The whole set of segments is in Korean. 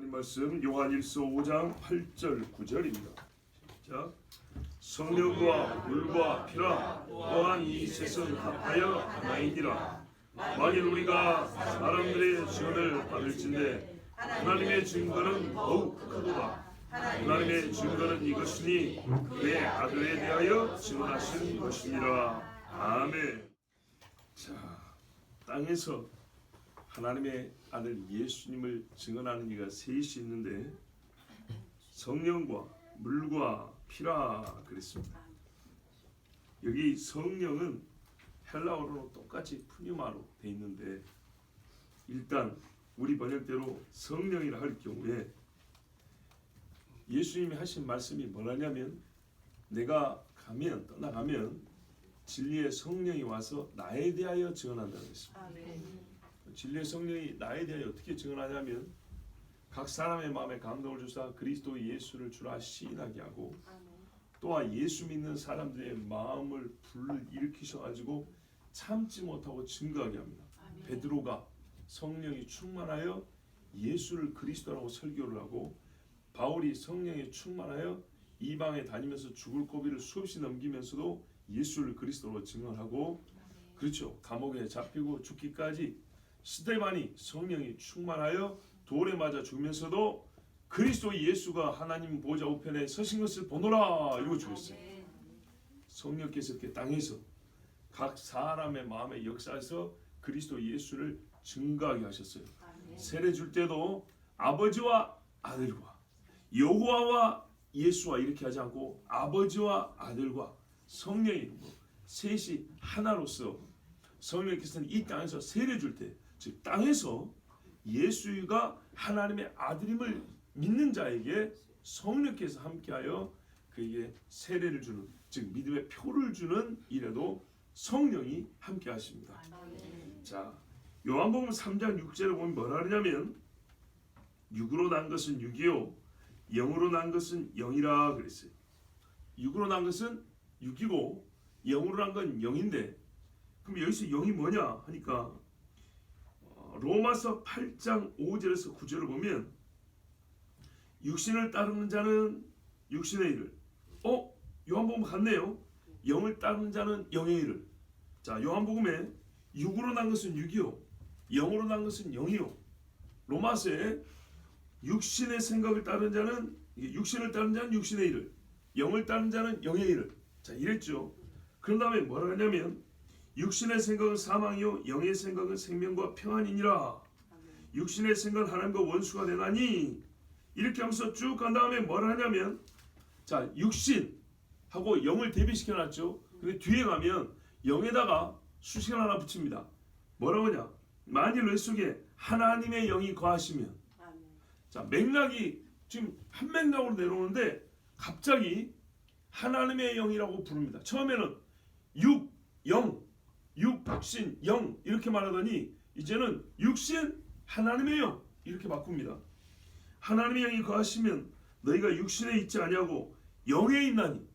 하나님 말씀 요한일서 5장 8절 9절입니다. 자, 성령과 물과 피라 또한 이 셋은 합하여 하나이니라. 만일 우리가 사람들의 증언을 받을진대 하나님의 증거는 더욱 크도다. 하나님의 증거는 이것이니 그의 아들에 대하여 증언하신 것이니라. 아멘. 자, 땅에서 하나님의 아들 예수님을 증언하는 이가 셋이 있는데 성령과 물과 피라 그랬습니다. 여기 성령은 헬라어로 똑같이 푸뉴마로 돼 있는데 일단 우리 번역대로 성령이라 할 경우에 예수님이 하신 말씀이 뭐냐면 내가 떠나가면 진리의 성령이 와서 나에 대하여 증언한다고 했습니다. 진리의 성령이 나에 대하여 어떻게 증언하냐면 각 사람의 마음에 감동을 주사 그리스도 예수를 주라 시인하게 하고 또한 예수 믿는 사람들의 마음을 불일으키셔가지고 참지 못하고 증거하게 합니다. 베드로가 성령이 충만하여 예수를 그리스도라고 설교를 하고 바울이 성령에 충만하여 이방에 다니면서 죽을 고비를 수없이 넘기면서도 예수를 그리스도로 증언하고 그렇죠. 감옥에 잡히고 죽기까지 스데반이 성령이 충만하여 돌에 맞아 죽으면서도 그리스도 예수가 하나님 보좌 우편에 서신 것을 보노라 이러고 죽었어요. 성령께서 이렇게 땅에서 각 사람의 마음의 역사에서 그리스도 예수를 증거하게 하셨어요. 세례 줄 때도 아버지와 아들과 여호와와 예수와 이렇게 하지 않고 아버지와 아들과 성령이 셋이 하나로서 성령께서는 이 땅에서 세례 줄 때 즉 땅에서 예수가 하나님의 아들임을 믿는 자에게 성령께서 함께하여 그에게 세례를 주는 즉 믿음의 표를 주는 일에도 성령이 함께하십니다. 자, 요한복음 3장 6절에 보면 뭐라 하냐면 육으로 난 것은 육이요 영으로 난 것은 영이라 그랬어요. 육으로 난 것은 육이고 영으로 난 건 영인데 그럼 여기서 영이 뭐냐 하니까 로마서 8장 5절에서 9절을 보면 육신을 따르는 자는 육신의 일을 요한복음 같네요. 영을 따르는 자는 영의 일을. 자, 요한복음에 육으로 난 것은 육이요 영으로 난 것은 영이요. 로마서에 육신의 생각을 따르는 자는 육신을 따르는 자는 육신의 일을 영을 따르는 자는 영의 일을. 자, 이랬죠. 그런 다음에 뭐라 하냐면 육신의 생각은 사망이요 영의 생각은 생명과 평안이니라. 육신의 생각은 하나님과 원수가 되나니 이렇게 하면서 쭉 간 다음에 뭐라 하냐면 자, 육신하고 영을 대비시켜 놨죠. 근데 뒤에 가면 영에다가 수식을 하나 붙입니다. 뭐라고 하냐? 만일 뇌 속에 하나님의 영이 거하시면. 자, 맥락이 지금 한 맥락으로 내려오는데 갑자기 하나님의 영이라고 부릅니다. 처음에는 육신, 영 이렇게 말하더니 이제는 육신, 하나님의 영 이렇게 바꿉니다. 하나님의 영이 거하시면 너희가 육신에 있지 아니하고 영에 있나니.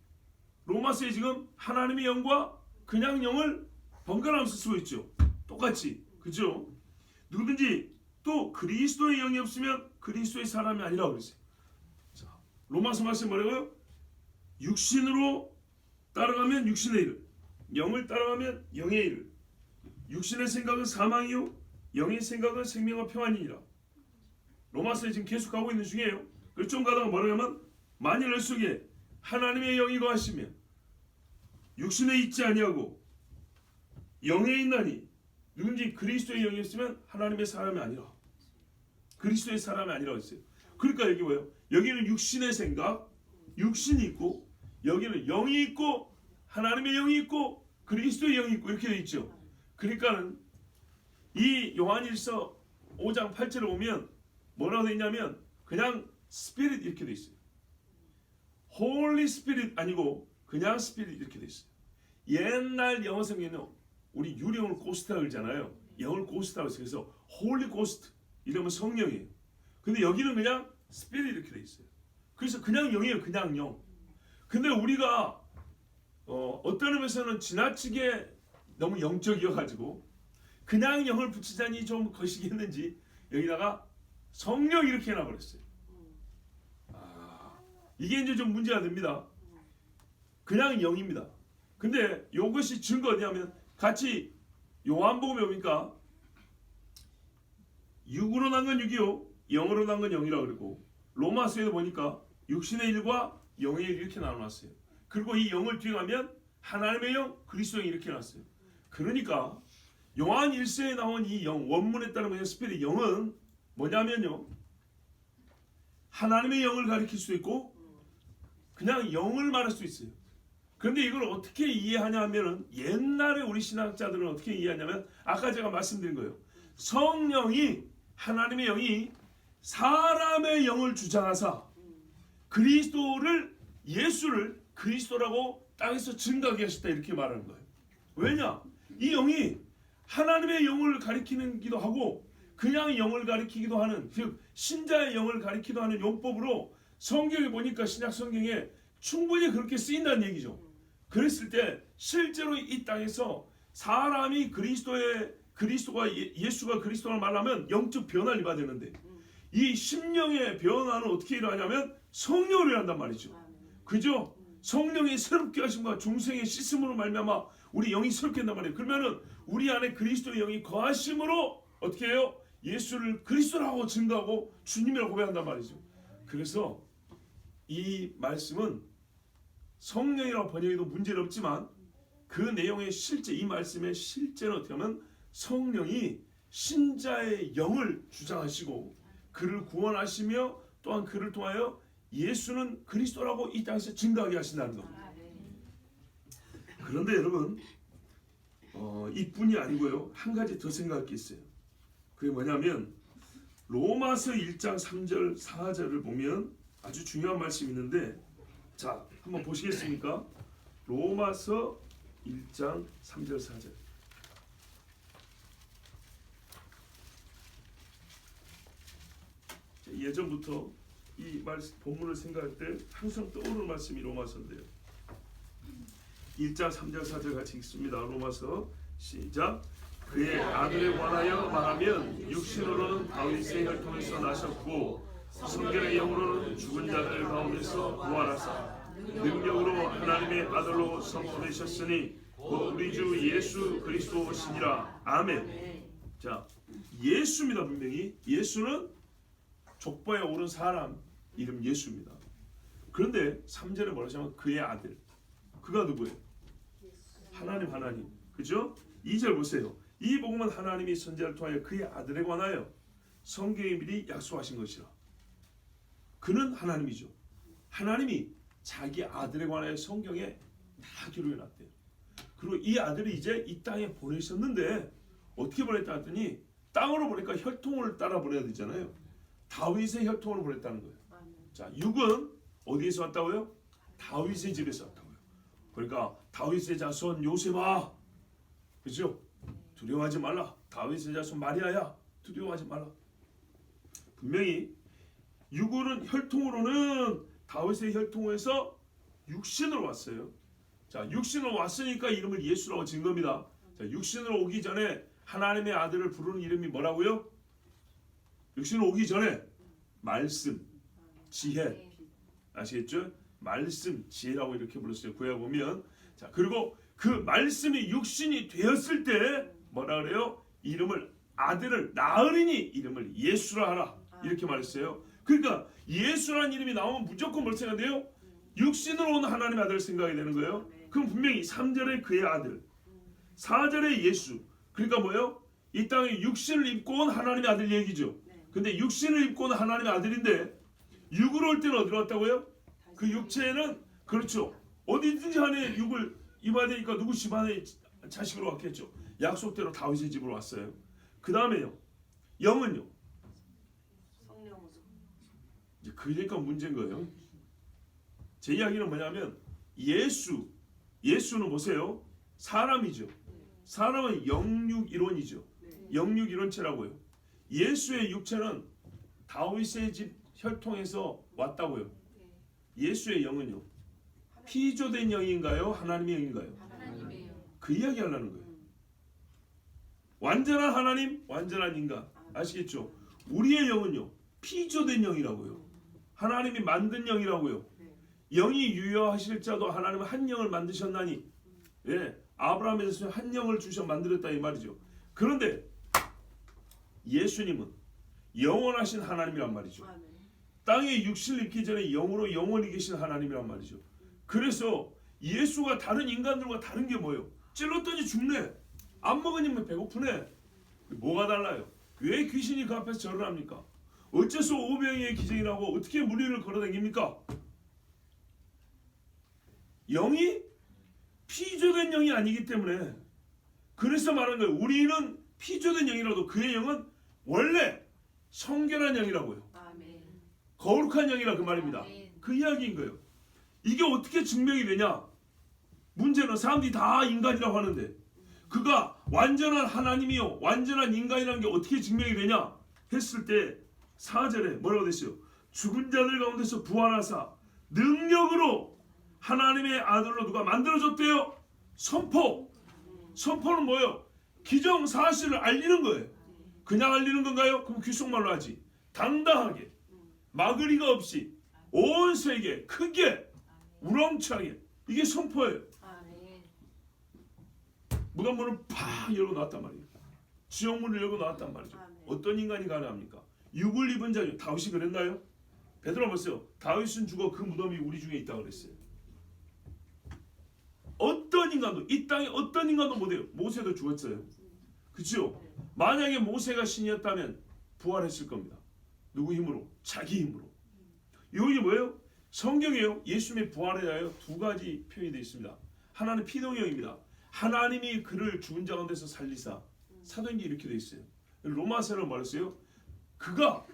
로마서에 지금 하나님의 영과 그냥 영을 번갈아가면서 쓰고 있죠. 똑같이. 그죠? 누구든지 또 그리스도의 영이 없으면 그리스도의 사람이 아니라고 그랬어요. 자, 로마서 말씀 뭐라고요? 육신으로 따라가면 육신의 일, 영을 따라가면 영의 일. 육신의 생각은 사망이요 영의 생각은 생명과 평안이니라. 로마서에 지금 계속 가고 있는 중이에요. 그래서 좀 가다가 뭐라고 하면 만일 내 속에 하나님의 영이 거하시면 육신에 있지 아니하고 영에 있나니 누군지 그리스도의 영이 있으면 하나님의 사람이 아니라 그리스도의 사람이 아니라고 했어요. 그러니까 여기 뭐예요? 여기는 육신의 생각, 육신이 있고 여기는 영이 있고 하나님의 영이 있고 그리스도의 영이 있고 이렇게 되어 있죠. 그러니까는 이 요한일서 5장 8절을 보면 뭐라고 되어 있냐면 그냥 스피릿 이렇게 되어 있어요. 홀리 스피릿 아니고 그냥 스피릿 이렇게 되어 있어요. 옛날 영어 성경에는 우리 유령을 고스트라고 그러잖아요. 영을 고스트라고 해서 그래서 홀리 고스트 이러면 성령이에요. 근데 여기는 그냥 스피릿 이렇게 되어 있어요. 그래서 그냥 영이에요. 그냥 영. 근데 우리가 어떤 의미에서는 지나치게 너무 영적이어가지고 그냥 영을 붙이자니 좀 거시기했는지 여기다가 성령 이렇게 해놔버렸어요. 이게 이제 좀 문제가 됩니다. 그냥 영입니다. 근데 이것이 증거 어디냐면 같이 요한복음에 보니까 육으로 난 건 육이요 영으로 난 건 영이라고 그러고 로마서에도 보니까 육신의 일과 영의 일 이렇게 나눠놨어요. 그리고 이 영을 뒤에 가면 하나님의 영, 그리스도의 영 이렇게 나왔어요. 그러니까 요한 1서에 나온 이 영, 원문에 따르면 스피릿 영은 뭐냐면요, 하나님의 영을 가리킬 수도 있고 그냥 영을 말할 수 있어요. 그런데 이걸 어떻게 이해하냐 하면은 옛날에 우리 신학자들은 어떻게 이해하냐면 아까 제가 말씀드린 거예요. 성령이, 하나님의 영이 사람의 영을 주장하사 그리스도를, 예수를 그리스도라고 땅에서 증거하게 하셨다 이렇게 말하는 거예요. 왜냐? 이 영이 하나님의 영을 가리키기도 하고 그냥 영을 가리키기도 하는, 즉 신자의 영을 가리키기도 하는 용법으로 성경에 보니까 신약 성경에 충분히 그렇게 쓰인다는 얘기죠. 그랬을 때 실제로 이 땅에서 사람이 그리스도가 예수가 그리스도를 말하면 영적 변화를 입어야 되는데 이 심령의 변화는 어떻게 일어나냐면 성령으로 일어난단 말이죠. 그죠? 성령이 새롭게 하심과 중생의 씻음으로 말미암아 우리 영이 새롭게 한단 말이에요. 그러면은 우리 안에 그리스도의 영이 거하심으로 어떻게 해요? 예수를 그리스도라고 증거하고 주님이라고 고백한단 말이죠. 그래서 이 말씀은 성령이라고 번역해도 문제는 없지만 그 내용의 실제, 이 말씀의 실제는 어떻게 하면 성령이 신자의 영을 주장하시고 그를 구원하시며 또한 그를 통하여 예수는 그리스도라고 이 땅에서 증거하게 하신다는 겁니다. 그런데 여러분 이뿐이 아니고요, 한 가지 더 생각할 게 있어요. 그게 뭐냐면 로마서 1장 3절 4절을 보면 아주 중요한 말씀이 있는데, 자 한번 보시겠습니까? 로마서 1장 3절 4절. 예전부터 이 본문을 생각할 때 항상 떠오르는 말씀이 로마서인데요. 1장 3절 4절 같이 읽습니다. 로마서 시작. 그의 아들에 관하여 말하면 육신으로는 다윗의 혈통에서 나셨고 성결의 영으로는 죽은 자들 가운데서 부활하사 능력으로 하나님의 아들로 선포되셨으니 곧 우리 주 예수 그리스도시니라. 아멘. 자, 예수입니다. 분명히 예수는 족보에 오른 사람 이름 예수입니다. 그런데 3절에 뭐라 하냐면 그의 아들. 그가 누구예요? 하나님. 그죠? 2절 보세요. 이 복음은 하나님이 선지자를 통하여 그의 아들에 관하여 성경에 미리 약속하신 것이라. 그는 하나님이죠. 하나님이 자기 아들에 관하여 성경에 다 기록해놨대요. 그리고 이 아들이 이제 이 땅에 보내셨는데 어떻게 보냈다 했더니 땅으로 보니까 혈통을 따라 보내야 되잖아요. 다윗의 혈통으로 보냈다는 거예요. 자, 육은 어디에서 왔다고요? 다윗의 집에서 왔다고요. 그러니까 다윗의 자손 요셉아, 그죠? 두려워하지 말라. 다윗의 자손 마리아야, 두려워하지 말라. 분명히 육은 혈통으로는 다윗의 혈통에서 육신으로 왔어요. 자, 육신으로 왔으니까 이름을 예수라고 지은 겁니다. 자, 육신으로 오기 전에 하나님의 아들을 부르는 이름이 뭐라고요? 육신으로 오기 전에 말씀, 지혜, 아시겠죠? 말씀, 지혜라고 이렇게 불렀어요. 구약 보면. 자, 그리고 그 말씀이 육신이 되었을 때 뭐라 그래요? 이름을, 아들을 낳으리니 이름을 예수라 하라, 이렇게 말했어요. 그러니까 예수라는 이름이 나오면 무조건 뭘 생각해요? 육신으로 온 하나님의 아들을 생각이 되는 거예요. 그럼 분명히 3절에 그의 아들, 4절에 예수. 그러니까 뭐예요? 이 땅에 육신을 입고 온 하나님의 아들 얘기죠. 근데 육신을 입고 온 하나님의 아들인데 육으로 올 때는 어디로 왔다고요? 그 육체에는, 그렇죠, 어디든지 안에 육을 입어야 되니까 누구 집안에 자식으로 왔겠죠. 약속대로 다윗의 집으로 왔어요. 그 다음에요, 영은요? 이제 그러니까 문제인 거예요. 제 이야기는 뭐냐면 예수는 보세요, 사람이죠. 사람은 영육 이론이죠. 영육 이론체라고요. 예수의 육체는 다윗의 집 혈통에서 왔다고요. 예수의 영은요? 피조된 영인가요? 하나님의 영인가요? 하나님이에요. 그 이야기 하려는 거예요. 완전한 하나님, 완전한 인간. 아시겠죠? 우리의 영은요? 피조된 영이라고요. 하나님이 만든 영이라고요. 영이 유효하실 자도 하나님은 한 영을 만드셨나니, 예, 아브라함에서 한 영을 주셔 만들었다 이 말이죠. 그런데 예수님은 영원하신 하나님이란 말이죠. 땅에 육신을 입기 전에 영으로 영원히 계신 하나님이란 말이죠. 그래서 예수가 다른 인간들과 다른 게 뭐예요? 찔렀더니 죽네. 안 먹으면 배고프네. 뭐가 달라요? 왜 귀신이 그 앞에서 절을 합니까? 어째서 오병이의 기적이라고 어떻게 무리를 걸어다닙니까? 영이 피조된 영이 아니기 때문에, 그래서 말하는 거예요. 우리는 피조된 영이라도 그의 영은 원래 성결한 영이라고요. 거룩한 영이라 그 말입니다. 그 이야기인 거예요. 이게 어떻게 증명이 되냐? 문제는 사람들이 다 인간이라고 하는데 그가 완전한 하나님이요 완전한 인간이라는 게 어떻게 증명이 되냐 했을 때 4절에 뭐라고 됐어요? 죽은 자들 가운데서 부활하사 능력으로 하나님의 아들로 누가 만들어졌대요? 선포. 선포는 뭐예요? 기정사실을 알리는 거예요. 그냥 알리는 건가요? 그럼 귓속말로 하지. 당당하게, 막으리가 없이, 온 세계 크게, 우렁차게. 이게 선포예요. 무덤문을 팍 열고 나왔단 말이에요. 지옥문을 열고 나왔단 말이죠. 어떤 인간이 가능합니까? 육을 입은 자요. 다윗이 그랬나요? 베드로가 봤어요. 다윗은 죽어 그 무덤이 우리 중에 있다고 그랬어요. 어떤 인간도, 이 땅에 어떤 인간도 못해요. 모세도 죽었어요. 그렇죠? 만약에 모세가 신이었다면 부활했을 겁니다. 누구 힘으로? 자기 힘으로. 이게 뭐예요? 성경에요. 예수님의 부활에 대하여 두 가지 표현이 되어 있습니다. 하나는 피동형입니다. 하나님이 그를 죽은 자 가운데서 살리사. 사도행전에 이렇게 되어 있어요. 로마서로 말했어요. 그가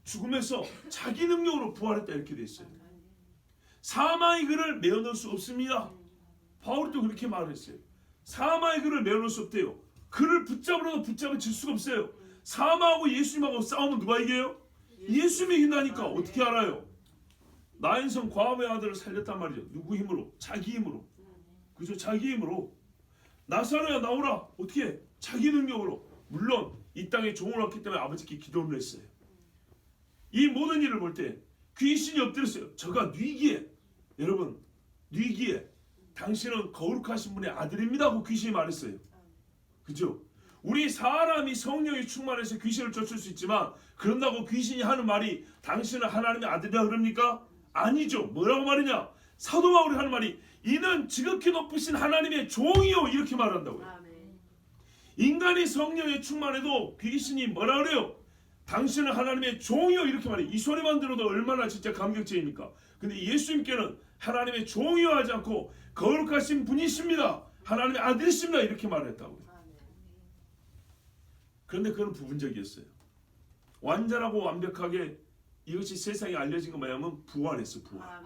죽음에서 자기 능력으로 부활했다 이렇게 되어 있어요. 사망이 그를 메어놓을 수 없습니다. 바울도 그렇게 말했어요. 사망이 그를 메어놓을 수 없대요. 그를 붙잡으려도 붙잡아질 수가 없어요. 사망하고 예수님하고 싸우면 누가 이겨요? 예수님이 이긴다니까. 어떻게 알아요? 나인성 과부의 아들을 살렸단 말이죠. 누구 힘으로? 자기 힘으로. 그죠? 자기 힘으로. 나사로야 나오라. 어떻게? 자기 능력으로. 물론 이 땅에 종을 얻기 때문에 아버지께 기도를 했어요. 이 모든 일을 볼 때 귀신이 엎드렸어요. 저가 뉘기에, 여러분 뉘기에 당신은 거룩하신 분의 아들입니다 하고 귀신이 말했어요. 그죠? 우리 사람이 성령이 충만해서 귀신을 쫓을 수 있지만 그런다고 귀신이 하는 말이 당신은 하나님의 아들이라 그럽니까? 아니죠. 뭐라고 말하냐? 사도 바울이 하는 말이 이는 지극히 높으신 하나님의 종이요 이렇게 말한다고요. 인간이 성령에 충만해도 귀신이 뭐라 그래요? 당신은 하나님의 종이요 이렇게 말해요. 이 소리만 들어도 얼마나 진짜 감격적입니까? 근데 예수님께는 하나님의 종이요 하지 않고 거룩하신 분이십니다. 하나님의 아들이십니다. 이렇게 말했다고요. 그런데 그건 부분적이었어요. 완전하고 완벽하게 이것이 세상에 알려진 거 뭐냐면 부활했어. 부활.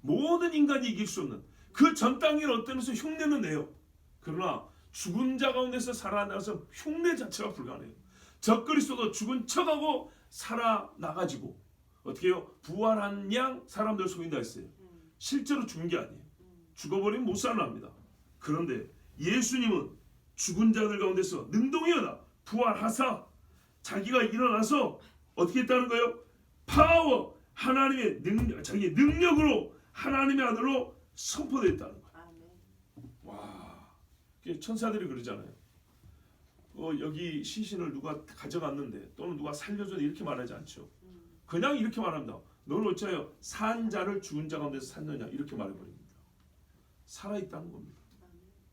모든 인간이 이길 수 없는 그 전 땅에는 어떤 것을 흉내는 내요. 그러나 죽은 자 가운데서 살아나서 흉내 자체가 불가능해요. 적그리스도도 죽은 척하고 살아나가지고 어떻게 해요? 부활한 양 사람들 속인다 했어요. 실제로 죽은 게 아니에요. 죽어버리면 못 살아납니다. 그런데 예수님은 죽은 자들 가운데서 능동이어다 부활하사 자기가 일어나서 어떻게 했다는 거예요? 파워 하나님의 능력, 자기의 능력으로 하나님의 아들로 선포됐다는 거예요. 와, 천사들이 그러잖아요. 여기 시신을 누가 가져갔는데 또는 누가 살려줘 이렇게 말하지 않죠. 그냥 이렇게 말합니다. 너는 어찌하여 산 자를 죽은 자 가운데서 샀느냐 이렇게 말해버립니다. 살아있다는 겁니다.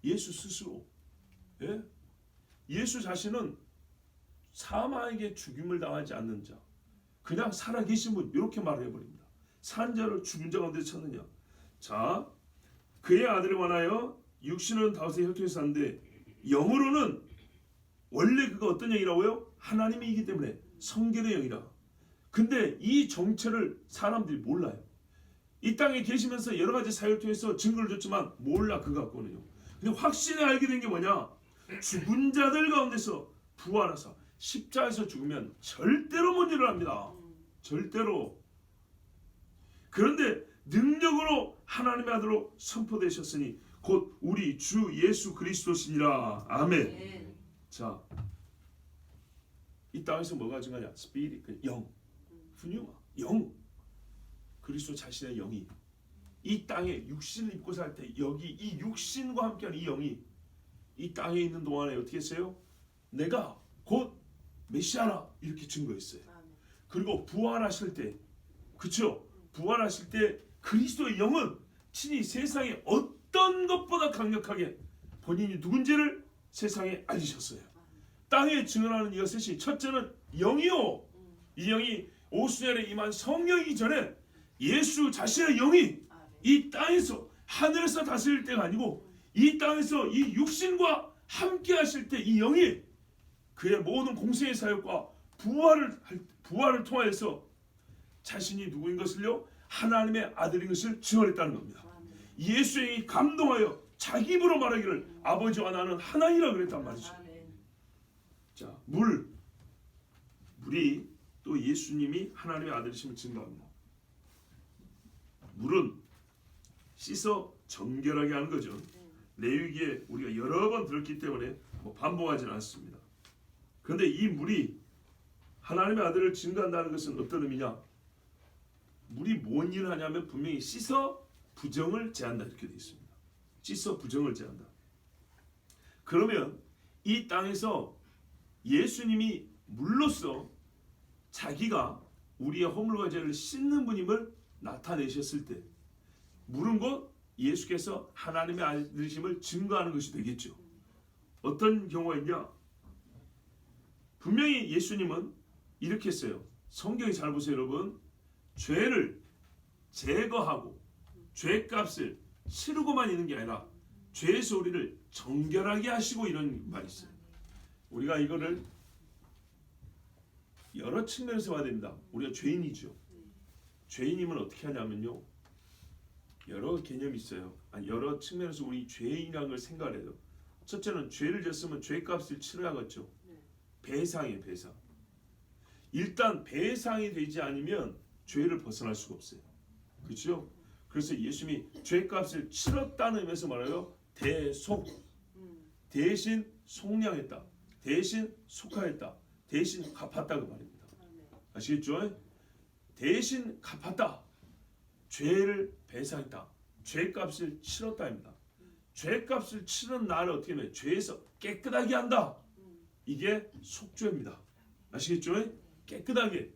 예수 스스로. 예? 예수 자신은 사마에게 죽임을 당하지 않는 자, 그냥 살아계신 분 이렇게 말을 해버립니다. 산 자를 죽은 자 가운데 쳤느냐. 자, 그의 아들에 관하여 육신은 다윗의 혈통에서 샀는데 영으로는 원래 그가 어떤 영이라고요? 하나님이기 때문에 성결의 영이라. 근데 이 정체를 사람들이 몰라요. 이 땅에 계시면서 여러 가지 사역을 통해서 증거를 줬지만 몰라 그거 갖고는요. 근데 확실히 알게 된 게 뭐냐? 죽은 자들 가운데서 부활하사 십자에서 죽으면 절대로 못 일어납니다. 절대로. 그런데 능력으로 하나님의 아들로 선포되셨으니 곧 우리 주 예수 그리스도시니라. 아멘. 자, 이 땅에서 뭐가 중요하냐? 스피릿, 영, 푸뉴마, 영, 그리스도 자신의 영이 이 땅에 육신을 입고 살 때 여기 이 육신과 함께하는 이 영이 이 땅에 있는 동안에 어떻게 했어요? 내가 곧 메시아라 이렇게 증거했어요. 그리고 부활하실 때, 그렇죠? 부활하실 때 그리스도의 영은 친히 세상에 어떤 것보다 강력하게 본인이 누군지를 세상에 알리셨어요. 땅에 증언하는 이것이 첫째는 영이요. 이 영이 오순절에 임한 성령이기 전에 예수 자신의 영이 이 땅에서 하늘에서 다스릴 때가 아니고 이 땅에서 이 육신과 함께 하실 때 이 영이 그의 모든 공생의 사역과 부활을 통하여서 자신이 누구인 것을요 하나님의 아들인 것을 증언했다는 겁니다. 예수의 영이 감동하여 자기 입으로 말하기를 아버지와 나는 하나이라 그랬단 말이죠. 자, 물이 또 예수님이 하나님의 아들이심을 증거합니다. 물은 씻어 정결하게 하는 거죠. 레위기에 우리가 여러 번 들었기 때문에 반복하지는 않습니다. 그런데 이 물이 하나님의 아들을 증거한다는 것은 어떤 의미냐? 물이 뭔 일을 하냐면 분명히 씻어 부정을 제한다 이렇게 되어 있습니다. 씻어 부정을 제한다. 그러면 이 땅에서 예수님이 물로써 자기가 우리의 허물과 죄를 씻는 분임을 나타내셨을 때 물은 곧 예수께서 하나님의 아들이심을 증거하는 것이 되겠죠. 어떤 경우가 있냐? 분명히 예수님은 이렇게 했어요. 성경이 잘 보세요 여러분. 죄를 제거하고 죄값을 치르고만 있는 게 아니라 죄에서 우리를 정결하게 하시고 이런 말이 있어요. 우리가 이거를 여러 측면에서 봐야 됩니다. 우리가 죄인이죠. 죄인임을 어떻게 하냐면요. 여러 개념이 있어요. 여러 측면에서 우리 죄인이라는 걸 생각해요. 첫째는 죄를 졌으면 죄값을 치러야겠죠. 배상이에요. 배상. 일단 배상이 되지 않으면 죄를 벗어날 수가 없어요. 그렇죠? 그래서 예수님이 죄값을 치렀다는 의미에서 말해요. 대속. 대신 속량했다. 대신 속하였다. 대신 갚았다고 말입니다. 아시겠죠? 대신 갚았다. 죄를 배상했다. 죄값을 치렀다입니다. 죄값을 치른 나를 어떻게 하면 죄에서 깨끗하게 한다. 이게 속죄입니다. 아시겠죠? 깨끗하게.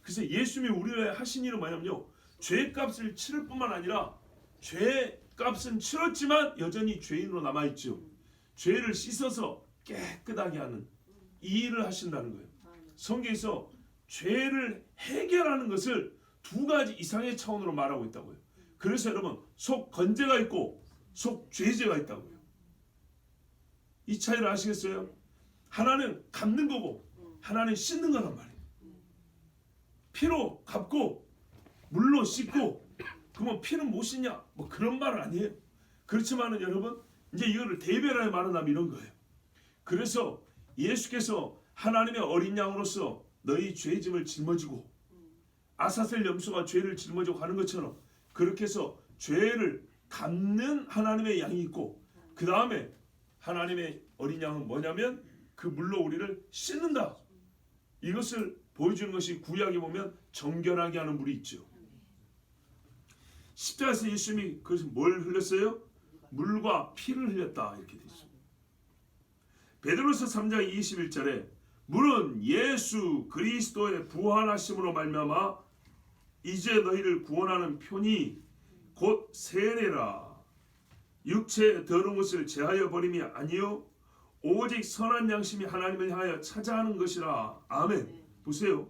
그래서 예수님이 우리를 하신 일은 뭐냐면요. 죄값을 치를 뿐만 아니라 죄값은 치렀지만 여전히 죄인으로 남아있죠. 죄를 씻어서 깨끗하게 하는 이 일을 하신다는 거예요. 성경에서 죄를 해결하는 것을 두 가지 이상의 차원으로 말하고 있다고요. 그래서 여러분 속 건제가 있고 속 죄제가 있다고요. 이 차이를 아시겠어요? 하나는 갚는 거고 하나는 씻는 거란 말이에요. 피로 갚고 물로 씻고 그러면 피는 못 씻냐? 뭐 그런 말은 아니에요. 그렇지만은 여러분 이제 이거를 대별하여 말하면 이런 거예요. 그래서 예수께서 하나님의 어린 양으로서 너희 죄짐을 짊어지고 아사셀 염소가 죄를 짊어지고 가는 것처럼 그렇게 해서 죄를 갚는 하나님의 양이 있고 그 다음에 하나님의 어린 양은 뭐냐면 그 물로 우리를 씻는다. 이것을 보여주는 것이 구약에 보면 정결하게 하는 물이 있죠. 십자가에서 예수님이 그래서 뭘 흘렸어요? 물과 피를 흘렸다 이렇게 되어 있습니다. 베드로서 3장 21절에 물은 예수 그리스도의 부활하심으로 말미암아 이제 너희를 구원하는 편이 곧 세례라. 육체의 더러운 것을 제하여 버림이 아니요 오직 선한 양심이 하나님을 향하여 찾아하는 것이라. 아멘. 보세요.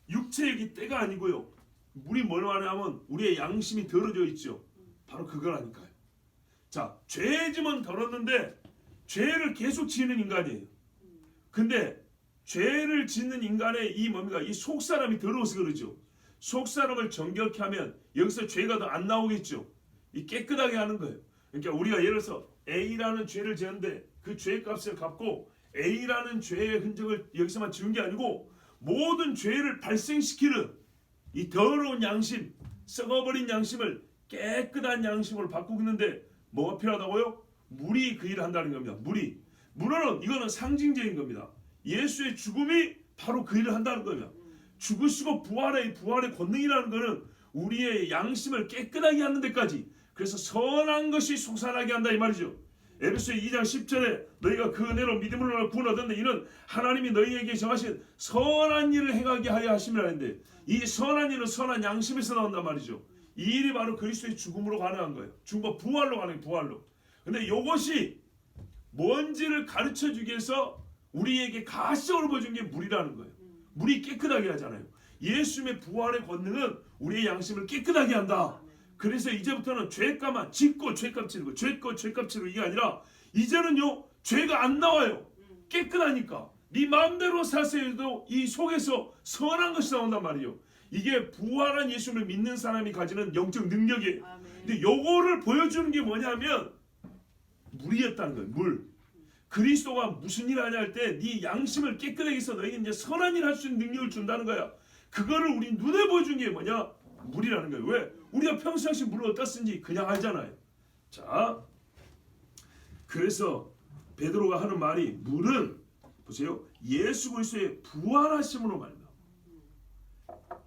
육체의 때가 아니고요. 물이 뭘 하냐면 우리의 양심이 더러져 있죠. 바로 그거라니까요. 자, 죄짐은 덜었는데 죄를 계속 지는 인간이에요. 근데 죄를 짓는 인간의 이 뭡니까? 이 속사람이 더러워서 그러죠. 속사람을 정결케 하면 여기서 죄가 더 안 나오겠죠. 이 깨끗하게 하는 거예요. 그러니까 우리가 예를 들어서 A라는 죄를 지었는데 그 죄값을 갚고 A라는 죄의 흔적을 여기서만 지운 게 아니고 모든 죄를 발생시키는 이 더러운 양심, 썩어버린 양심을 깨끗한 양심으로 바꾸고 있는데 뭐가 필요하다고요? 물이 그 일을 한다는 겁니다. 물은 이거는 상징적인 겁니다. 예수의 죽음이 바로 그 일을 한다는 겁니다. 죽으시고 부활의 권능이라는 것은 우리의 양심을 깨끗하게 하는 데까지, 그래서 선한 것이 솟아나게 한다 이 말이죠. 에베소 2장 10절에 너희가 그 은혜로 믿음으로 구원 얻었는데 이는 하나님이 너희에게 정하신 선한 일을 행하게 하려 하심이라는데, 이 선한 일은 선한 양심에서 나온단 말이죠. 이 일이 바로 그리스도의 죽음으로 가능한 거예요. 죽음과 부활로 가능해요. 부활로. 근데 이것이 뭔지를 가르쳐 주기 위해서 우리에게 가시적으로 보여준 게 물이라는 거예요. 물이 깨끗하게 하잖아요. 예수님의 부활의 권능은 우리의 양심을 깨끗하게 한다. 그래서 이제부터는 죄값만 짓고 죄값 치르고 죄값 치르고 이게 아니라 이제는요 죄가 안 나와요. 깨끗하니까 네 마음대로 사세요도 이 속에서 선한 것이 나온단 말이에요. 이게 부활한 예수를 믿는 사람이 가지는 영적 능력이에요. 근데 요거를 보여주는 게 뭐냐면 물이었다는 거예요. 물. 그리스도가 무슨 일 하냐 할 때 네 양심을 깨끗하게 해서 너에게 이제 선한 일 할 수 있는 능력을 준다는 거야. 그거를 우리 눈에 보여준 게 뭐냐? 물이라는 거예요. 왜? 우리가 평상시 물을 어디다 쓰는지 그냥 알잖아요. 자, 그래서 베드로가 하는 말이 물은 보세요. 예수 그리스도의 부활하심으로 말입니다.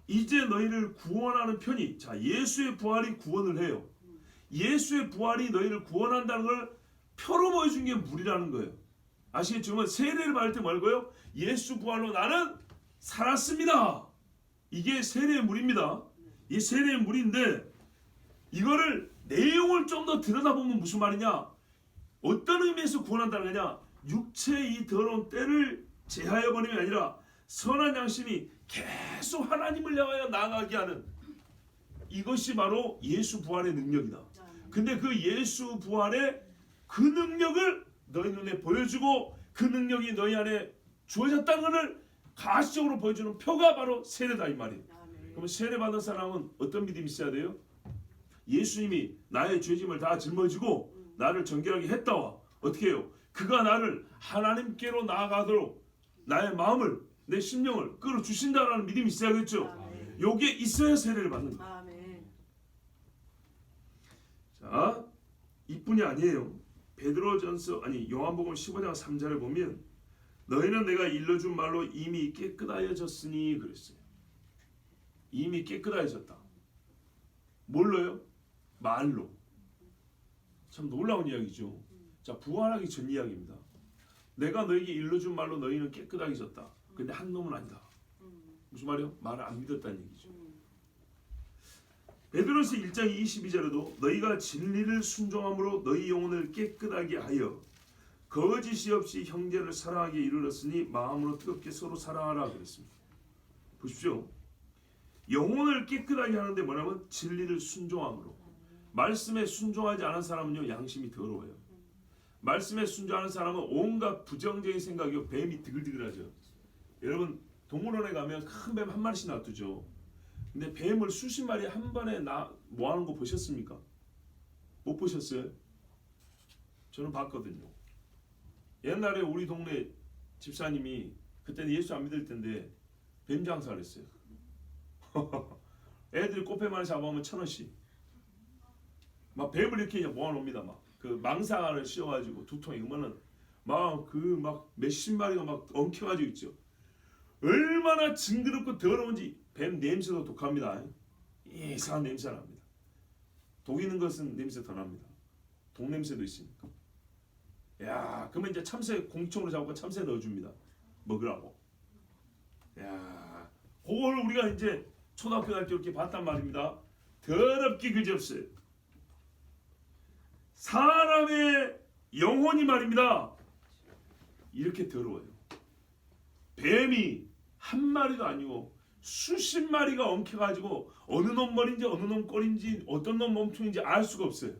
이제 너희를 구원하는 편이, 자, 예수의 부활이 구원을 해요. 예수의 부활이 너희를 구원한다는 걸 표로 보여준 게 물이라는 거예요. 아시겠지만 세례를 받을 때 말고요. 예수 부활로 나는 살았습니다. 이게 세례의 물입니다. 이 세례의 물인데 이거를 내용을 좀 더 들여다보면 무슨 말이냐? 어떤 의미에서 구원한다는 거냐? 육체의 이 더러운 때를 제하여 버림이 아니라 선한 양심이 계속 하나님을 향하여 나아가게 하는, 이것이 바로 예수 부활의 능력이다. 근데 그 예수 부활의 그 능력을 너희 눈에 보여주고 그 능력이 너희 안에 주어졌다는 것을 가시적으로 보여주는 표가 바로 세례다 이 말이에요. 그러면 세례 받은 사람은 어떤 믿음이 있어야 돼요? 예수님이 나의 죄짐을 다 짊어지고 나를 정결하게 했다와 어떻게 해요? 그가 나를 하나님께로 나아가도록 나의 마음을, 내 심령을 끌어주신다라는 믿음이 있어야겠죠. 요게 있어야 세례를 받는 거예요. 자, 이뿐이 아니에요. 베드로전서 요한복음 15장 3절을 보면 너희는 내가 일러준 말로 이미 깨끗하여졌으니 그랬어요. 이미 깨끗하여졌다. 뭘로요? 말로. 참 놀라운 이야기죠. 자, 부활하기 전 이야기입니다. 내가 너에게 일러준 말로 너희는 깨끗하여졌다. 근데 한 놈은 아니다. 무슨 말이요? 말을 안 믿었다는 얘기죠. 베드로서 1장 22절에도 너희가 진리를 순종함으로 너희 영혼을 깨끗하게 하여 거짓이 없이 형제를 사랑하게 이르렀으니 마음으로 뜨겁게 서로 사랑하라 그랬습니다. 보십시오. 영혼을 깨끗하게 하는데 뭐냐면 진리를 순종함으로. 말씀에 순종하지 않은 사람은요 양심이 더러워요. 말씀에 순종하는 사람은 온갖 부정적인 생각이요 뱀이 드글드글하죠. 여러분 동물원에 가면 큰 뱀 한 마리씩 놔두죠. 근데 뱀을 수십 마리 한 번에 모아놓은 거 보셨습니까? 못 보셨어요? 저는 봤거든요. 옛날에 우리 동네 집사님이 그때는 예수 안 믿을 텐데 뱀 장사를 했어요. 애들이 꽃뱀 하나 잡아오면 1,000원씩. 막 뱀을 이렇게 모아놓습니다. 막 그 망상알을 씌워가지고 두 통에 그러면은 막 몇십 마리가 막 엉켜가지고 있죠. 얼마나 징그럽고 더러운지. 뱀 냄새도 독합니다. 이상한 냄새가 납니다. 독 있는 것은 냄새 더 납니다. 독 냄새도 있으니까. 야, 그러면 이제 참새 공총으로 잡고 참새 넣어줍니다. 먹으라고. 야, 그걸 우리가 이제 초등학교 갈 때 이렇게 봤단 말입니다. 더럽게 그지없어요. 사람의 영혼이 말입니다. 이렇게 더러워요. 뱀이 한 마리도 아니고 수십 마리가 엉켜가지고 어느 놈 머리인지 어느 놈 꼬리인지 어떤 놈 몸통인지 알 수가 없어요.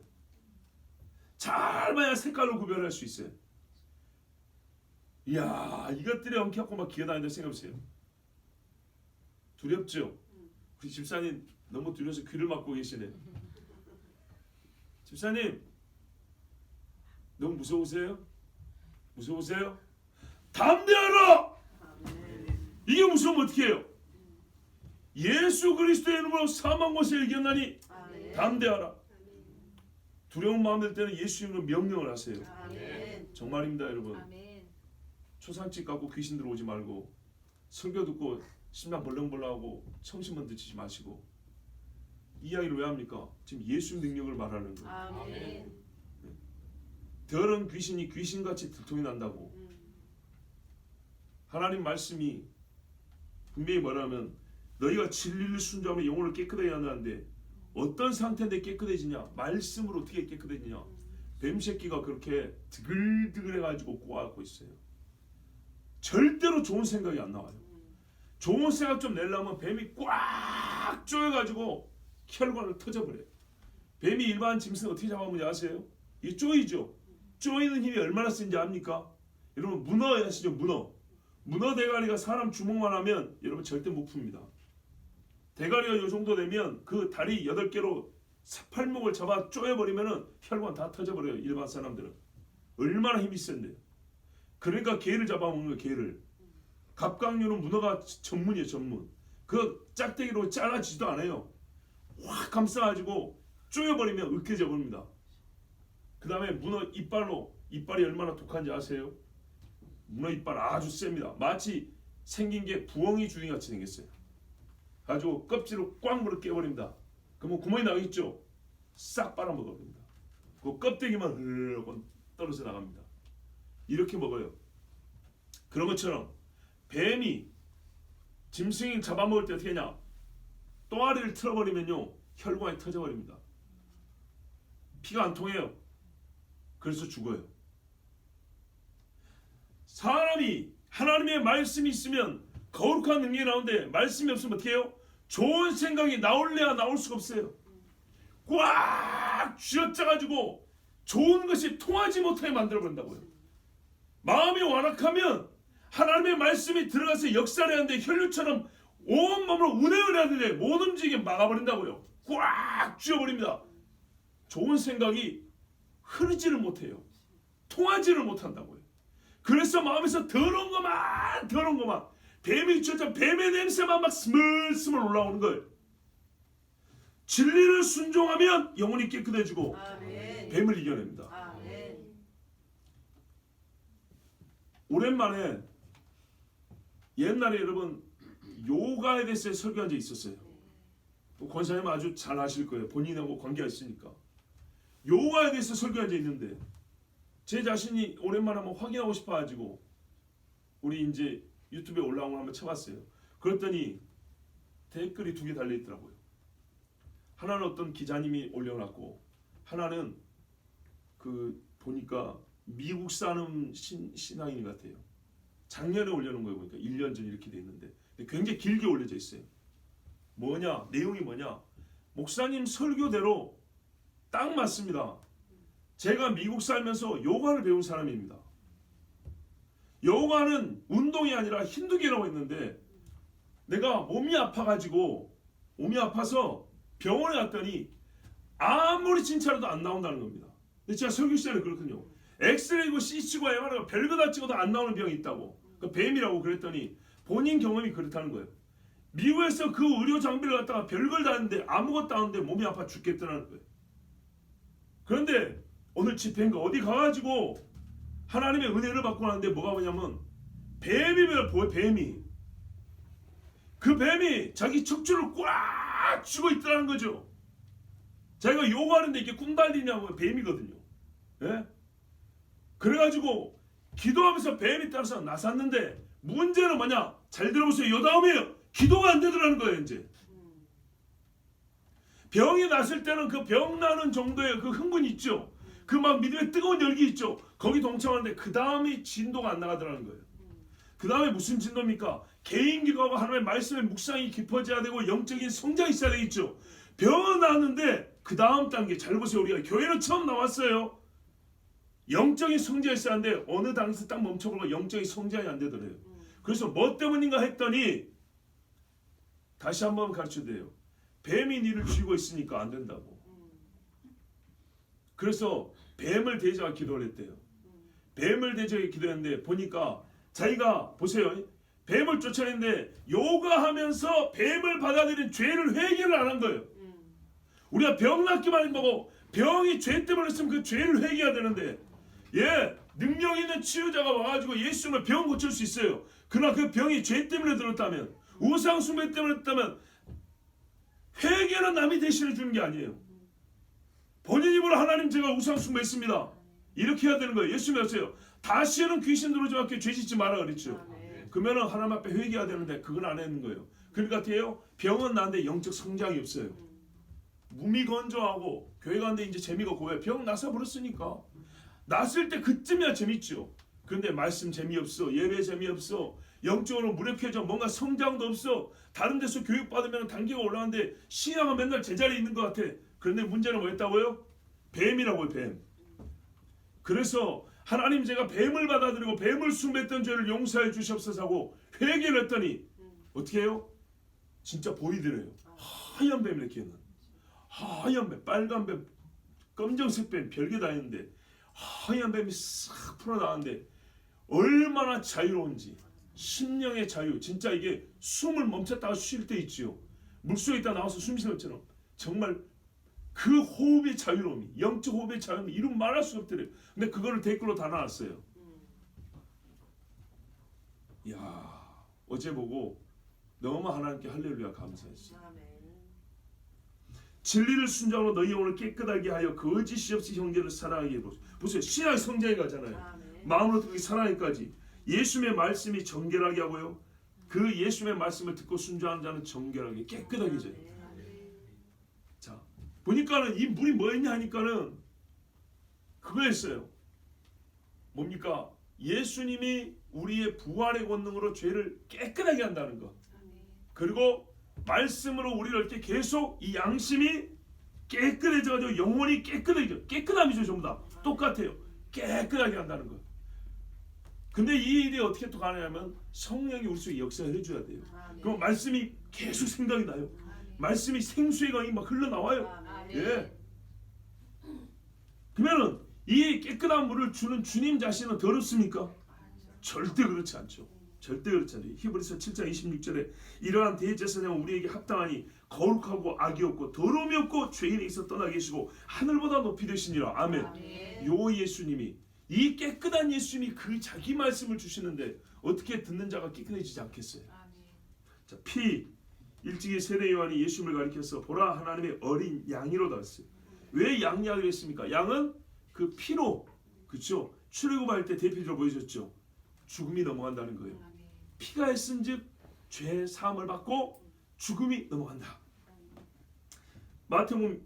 잘 봐야 색깔로 구별할 수 있어요. 이야, 이것들이 엉켜갖고 막 기어다닌다 생각해보세요. 두렵죠? 우리 집사님 너무 두려워서 귀를 막고 계시네. 집사님 너무 무서우세요? 무서우세요? 담대하라! 이게 무서우면 어떻게 해요? 예수 그리스도의 이름으로 사망 것을 이겼나니 담대하라. 두려운 마음 들 때는 예수 이름으로 명령을 하세요. 정말입니다 여러분. 초상집 갖고 귀신 들어오지 말고 설교 듣고 심장 벌렁벌렁하고 청심은 드시지 마시고. 이 이야기를 왜 합니까? 지금 예수 능력을 말하는 거예요. 아멘. 더러운 귀신이 귀신같이 들통이 난다고. 하나님 말씀이 분명히 뭐라면 너희가 진리를 순종하며 영혼을 깨끗하게 한다는데 어떤 상태인데 깨끗해지냐? 말씀으로 어떻게 깨끗해지냐? 뱀새끼가 그렇게 드글드글해가지고 꼬아갖고 있어요. 절대로 좋은 생각이 안 나와요. 좋은 생각 좀 내려면 뱀이 꽉 조여가지고 혈관을 터져버려요. 뱀이 일반 짐승 어떻게 잡아먹는지 아세요? 이게 쪼이죠. 쪼이는 힘이 얼마나 센지 압니까? 여러분 문어 아시죠? 문어 대가리가 사람 주먹만 하면 여러분 절대 못 풉니다. 대가리가 이 정도 되면 그 다리 8개로 팔목을 잡아 쪼여버리면은 혈관 다 터져버려요. 일반 사람들은. 얼마나 힘이 센데요. 그러니까 개를 잡아먹는 거예요. 개를. 갑각류는 문어가 전문이에요. 전문. 그 짝대기로 잘라지지도 않아요. 확 감싸가지고 쪼여버리면 으깨져 버립니다. 그 다음에 문어 이빨이 얼마나 독한지 아세요? 문어 이빨 아주 셉니다. 마치 생긴 게 부엉이 주둥이같이 생겼어요. 가지고 껍질을 꽉 물어 깨버립니다. 그러면 구멍이 나겠죠? 싹 빨아먹어버립니다. 그 껍데기만 흐르고 떨어져 나갑니다. 이렇게 먹어요. 그런 것처럼 뱀이 짐승이 잡아먹을 때 어떻게 하냐? 또아리를 틀어버리면요 혈관이 터져버립니다. 피가 안 통해요. 그래서 죽어요. 사람이 하나님의 말씀이 있으면 거룩한 능력이 나오는데 말씀이 없으면 어떻게 해요? 좋은 생각이 나올래야 나올 수가 없어요. 꽉 쥐어짜가지고 좋은 것이 통하지 못하게 만들어버린다고요. 마음이 완악하면 하나님의 말씀이 들어가서 역사를 하는데 혈류처럼 온몸으로 운행을 하는데 못 움직이게 막아버린다고요. 꽉 쥐어버립니다. 좋은 생각이 흐르지를 못해요. 통하지를 못한다고요. 그래서 마음에서 더러운 것만 뱀이 쫓아 뱀의 냄새만 막 스물스물 올라오는 거예요. 진리를 순종하면 영혼이 깨끗해지고 아멘. 뱀을 이겨냅니다. 아멘. 오랜만에 옛날에 여러분 요가에 대해서 설교한 적이 있었어요. 권사님 아주 잘 아실 거예요. 본인하고 관계가 있으니까. 요가에 대해서 설교한 적이 있는데 제 자신이 오랜만에 한번 확인하고 싶어가지고 우리 이제 유튜브에 올라온 걸 한번 쳐봤어요. 그랬더니 댓글이 2개 달려있더라고요. 하나는 어떤 기자님이 올려놨고 하나는 그 보니까 미국 사는 신앙인 같아요. 작년에 올려놓은 거예요. 보니까 1년 전 이렇게 돼 있는데 굉장히 길게 올려져 있어요. 뭐냐? 내용이 뭐냐? 목사님 설교대로 딱 맞습니다. 제가 미국 살면서 요가를 배운 사람입니다. 요가는 운동이 아니라 힌두교라고 했는데 내가 몸이 아파서 병원에 갔더니 아무리 진찰해도 안 나온다는 겁니다. 근데 제가 설교 시절에 그렇거든요. 엑스레이고 CT고 MRI고 별거 다 찍어도 안 나오는 병이 있다고. 그 뱀이라고 그랬더니 본인 경험이 그렇다는 거예요. 미국에서 그 의료 장비를 갖다가 별걸 다 했는데 아무것도 안 하는데 몸이 아파 죽겠다는 거예요. 그런데 오늘 집회인가 어디 가가지고 하나님의 은혜를 받고 나는데 뭐가 뭐냐면 뱀이면 보여. 뱀이 그 뱀이 자기 척추를 꽉 쥐고 있더라는 거죠. 자기가 요가하는데 이게 꾼달리냐고 뱀이거든요. 예? 그래가지고 기도하면서 뱀이 따라서 나섰는데 문제는 뭐냐? 잘 들어보세요. 요 다음이에요. 기도가 안 되더라는 거예요. 이제 병이 났을 때는 그 병 나는 정도의 그 흥분이 있죠. 그 막 믿음의 뜨거운 열기 있죠. 거기 동참하는데 그 다음이 진도가 안 나가더라는 거예요. 그 다음에 무슨 진도입니까? 개인 기도하고 하나님의 말씀의 묵상이 깊어져야 되고 영적인 성장이 있어야 되겠죠. 병은 나왔는데 그 다음 단계 잘 보세요. 우리가 교회는 처음 나왔어요. 영적인 성장이 있어야 하는데 어느 단계에서 딱 멈춰버리고 영적인 성장이 안 되더래요. 그래서 뭐 때문인가 했더니 다시 한번 가르쳐드려요. 뱀이 니를 쥐고 있으니까 안 된다고. 그래서 뱀을 대적하여 기도를 했대요. 뱀을 대적하여 기도했는데 보니까 자기가 보세요. 뱀을 쫓아냈는데 요가하면서 뱀을 받아들인 죄를 회개를 안 한 거예요. 우리가 병 낫기만 하고 병이 죄 때문에 했으면 그 죄를 회개해야 되는데 능력 있는 치유자가 와가지고 예수님을 병 고칠 수 있어요. 그러나 그 병이 죄 때문에 들었다면 우상 숭배 때문에 했다면 회개는 남이 대신해 주는 게 아니에요. 본인 입으로 하나님 제가 우상 숭배했습니다. 이렇게 해야 되는 거예요. 예수님이 하세요. 다시는 귀신 들어오지 않게 죄 짓지 마라 그랬죠. 그러면 하나님 앞에 회개해야 되는데 그건 안 했는 거예요. 그러니까 어때요? 병은 나는데 영적 성장이 없어요. 몸이 건조하고 교회 가는데 이제 재미가 없고 왜? 병 나서 버렸으니까. 났을 때 그쯤이야 재밌죠. 그런데 말씀 재미없어. 예배 재미없어. 영적으로 무력해져. 뭔가 성장도 없어. 다른 데서 교육받으면 단계가 올라가는데 신앙은 맨날 제자리에 있는 것 같아. 그런데 문제는 뭐였다고요? 뱀이라고요. 뱀. 그래서 하나님 제가 뱀을 받아들이고 뱀을 숭배했던 죄를 용서해 주시옵소서 하고 회개를 했더니 어떻게 해요? 진짜 보이더래요. 하얀 뱀 이렇게 있는. 하얀 뱀, 빨간 뱀, 검정색 뱀 별게 다 있는데 하얀 뱀이 싹 풀어나왔는데 얼마나 자유로운지. 심령의 자유. 진짜 이게 숨을 멈췄다가 쉴 때 있지요. 물속에 있다 나와서 숨 쉬는 것처럼 정말 그 호흡의 자유로움이, 영적 호흡의 자유로움이 이름 말할 수 없더래요. 근데 그거를 댓글로 다 나왔어요. 이야, 어제 보고 너무 하나님께 할렐루야 감사했어요. 진리를 순종하고 너희 영혼을 깨끗하게 하여 거짓이 없이 형제를 사랑하게 보세요. 신앙 성장이 가잖아요. 마음으로 듣기 사랑하기까지. 예수님의 말씀이 정결하게 하고요. 그 예수님의 말씀을 듣고 순종하는 자는 정결하게 깨끗하게 져요. 자, 보니까는 이 물이 뭐였냐 하니까는 그거였어요. 뭡니까? 예수님이 우리의 부활의 권능으로 죄를 깨끗하게 한다는 것. 그리고 말씀으로 우리를 이렇게 계속 이 양심이 깨끗해져가지고 영혼이 깨끗해져. 깨끗함이죠. 전부 다 똑같아요. 깨끗하게 한다는 것. 근데 이 일이 어떻게 또 가능하면 성령이 우리 속에 역사를 해줘야 돼요. 그럼 말씀이 계속 생각이 나요. 말씀이 생수의 강이 막 흘러나와요. 예. 그러면은 이 깨끗한 물을 주는 주님 자신은 더럽습니까? 절대 그렇지 않죠. 절대 그렇지 않아요. 히브리서 7장 26절에 이러한 대제사장은 우리에게 합당하니 거룩하고 악이 없고 더러움이 없고 죄인에게서 떠나 계시고 하늘보다 높이 되시니라. 아멘. 요 예수님이, 이 깨끗한 예수님이 그 자기 말씀을 주시는데 어떻게 듣는 자가 깨끗해지지 않겠어요? 자, 피. 일찍이 세례 요한이 예수님을 가리켜서 보라 하나님의 어린 양이로다 했어요. 왜 양이라고 했습니까? 양은 그 피로, 그렇죠? 출애굽할 때 대표적으로 보여줬죠. 죽음이 넘어간다는 거예요. 피가 했은즉 죄 사함을 받고 죽음이 넘어간다. 마태복음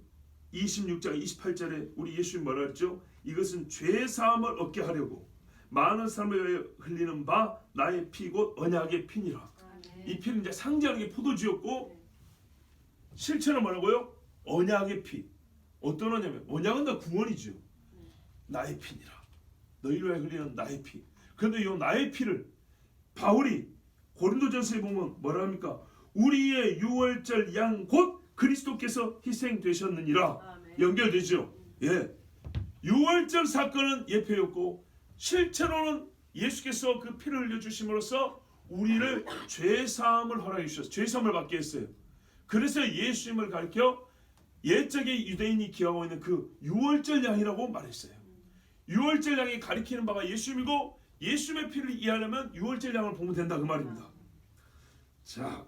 26장 28절에 우리 예수님 뭐라 했죠? 이것은 죄 사함을 얻게 하려고 많은 사람을 위하여 흘리는 바 나의 피 곧 언약의 피니라. 이 피는 이제 상징하는 게 포도주였고 실체는 뭐라고요? 언약의 피. 어떤 언약이냐면 언약은 다 구원이죠. 나의 피니라. 너희를 위하여 흘리는 나의 피. 그런데 이 나의 피를 바울이 고린도전서에 보면 뭐라 합니까? 우리의 유월절 양 곧 그리스도께서 희생되셨느니라. 연결되죠. 예. 유월절 사건은 예표였고 실제로는 예수께서 그 피를 흘려주심으로써 우리를 죄사함을 허락해 주셨어요. 죄사함을 받게 했어요. 그래서 예수님을 가리켜 옛적의 유대인이 기하고 있는 그 유월절 양이라고 말했어요. 유월절 양이 가리키는 바가 예수님이고 예수님의 피를 이해하려면 유월절 양을 보면 된다 그 말입니다. 자,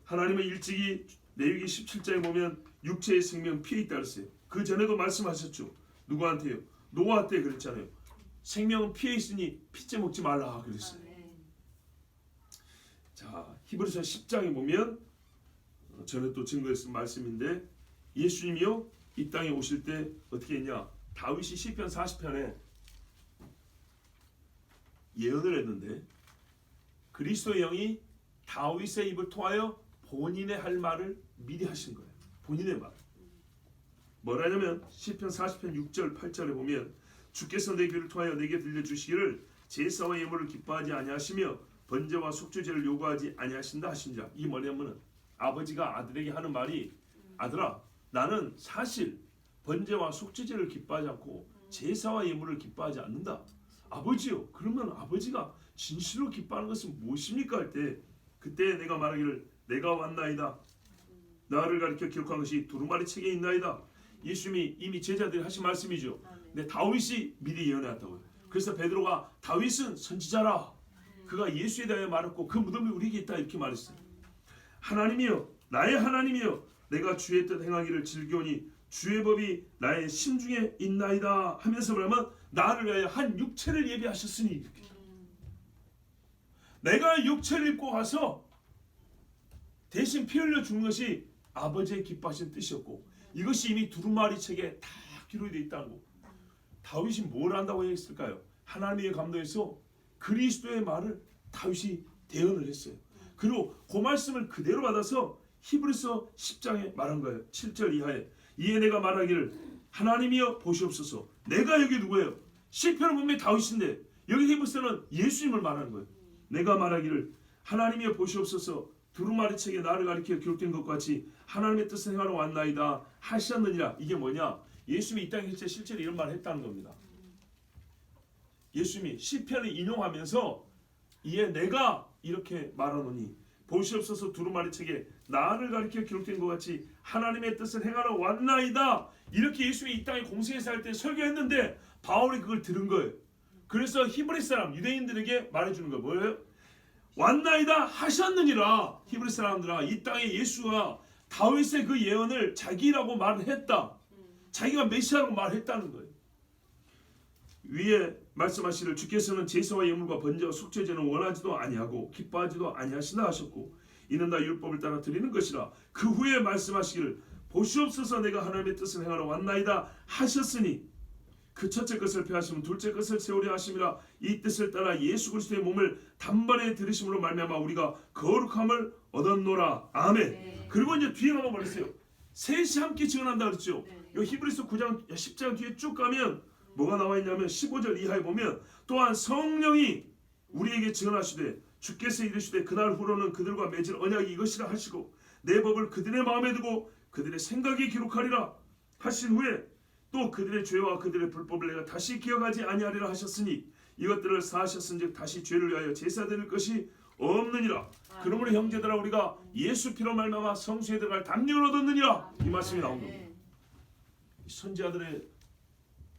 하나님의 일찍이 레위기 17장에 보면 육체의 생명 피에 있다 그랬어요. 그 전에도 말씀하셨죠. 누구한테요? 노아 때 그랬잖아요. 생명은 피에 있으니 피째 먹지 말라 그랬어요. 자, 히브리서 10장에 보면 전에 또 증거했던 말씀인데 예수님이요 이 땅에 오실 때 어떻게 했냐? 다윗이 시편 40편에 예언을 했는데 그리스도의 영이 다윗의 입을 통하여 본인의 할 말을 미리 하신 거예요. 본인의 말. 뭐라냐면 시편 40편 6절 8절에 보면 주께서 내 귀를 통하여 내게 들려주시기를 제사와 예물을 기뻐하지 아니하시며 번제와 속죄제를 요구하지 아니하신다 하신자. 이 뭐냐면은 아버지가 아들에게 하는 말이 아들아 나는 사실 번제와 속죄제를 기뻐하지 않고 제사와 예물을 기뻐하지 않는다. 아버지요. 그러면 아버지가 진실로 기뻐하는 것은 무엇입니까? 할 때 그때 내가 말하기를 내가 왔나이다. 나를 가리켜 기록한 것이 두루마리 책에 있나이다. 예수님이 이미 제자들이 하신 말씀이죠. 근데 다윗이 미리 예언해왔다고요. 그래서 베드로가 다윗은 선지자라. 그가 예수에 대하여 말했고 그 무덤이 우리에게 있다 이렇게 말했어요. 하나님이여 나의 하나님이여 내가 주의 뜻 행하기를 즐겨오니 주의 법이 나의 심중에 있나이다 하면서 말하면 나를 위하여 한 육체를 예비하셨으니 이렇게. 내가 육체를 입고 가서 대신 피 흘려 죽는 것이 아버지의 기뻐하신 뜻이었고 이것이 이미 두루마리 책에 다 기록이 되어 있다는 거. 다윗이 뭘 한다고 했을까요? 하나님의 감동에서 그리스도의 말을 다윗이 대언을 했어요. 그리고 그 말씀을 그대로 받아서 히브리서 10장에 말한 거예요. 7절 이하에 이에 내가 말하기를 하나님이여 보시옵소서. 내가 여기 누구예요? 시편은 분명히 다윗인데 여기 히브리서는 예수님을 말하는 거예요. 내가 말하기를 하나님이여 보시옵소서. 두루마리 책에 나를 가리켜 기록된 것 같이 하나님의 뜻을 행하러 왔나이다 하셨느니라. 이게 뭐냐? 예수님이 이 땅에 실제로 이런 말을 했다는 겁니다. 예수님이 시편을 인용하면서 이에 내가 이렇게 말하노니 보시옵소서 두루마리 책에 나를 가리켜 기록된 것 같이 하나님의 뜻을 행하러 왔나이다. 이렇게 예수님이 이 땅에 공생에서 할 때 설교했는데 바울이 그걸 들은 거예요. 그래서 히브리 사람 유대인들에게 말해주는 거예요. 뭐예요? 왔나이다 하셨느니라. 히브리 사람들아 이 땅에 예수가 다윗의 그 예언을 자기라고 말을 했다. 자기가 메시아라고 말했다는 거예요. 위에 말씀하시를 주께서는 제사와 예물과 번제와 속죄제는 원하지도 아니하고 기뻐하지도 아니하시나 하셨고 이는 다 율법을 따라 드리는 것이라. 그 후에 말씀하시기를 보시옵소서 내가 하나님의 뜻을 행하러 왔나이다 하셨으니 그 첫째 것을 폐하시면 둘째 것을 세우려 하심이라. 이 뜻을 따라 예수 그리스도의 몸을 단번에 들으심으로 말미암아 우리가 거룩함을 얻었노라. 아멘. 네. 그리고 이제 뒤에 가면 말했어요. 셋이 함께 증언한다 그랬죠. 이 히브리서 9장 10장 뒤에 쭉 가면 뭐가 나와 있냐면 15절 이하에 보면 또한 성령이 우리에게 증언하시되 주께서 이르시되 그날 후로는 그들과 맺을 언약이 이것이라 하시고 내 법을 그들의 마음에 두고 그들의 생각에 기록하리라 하신 후에 또 그들의 죄와 그들의 불법을 내가 다시 기억하지 아니하리라 하셨으니 이것들을 사하셨은즉 다시 죄를 위하여 제사 드릴 것이 없느니라. 그러므로 형제들아 우리가 예수 피로 말미암아 성소에 들어갈 담력을 얻었느니라. 이 말씀이 나온 겁니다. 선지자들의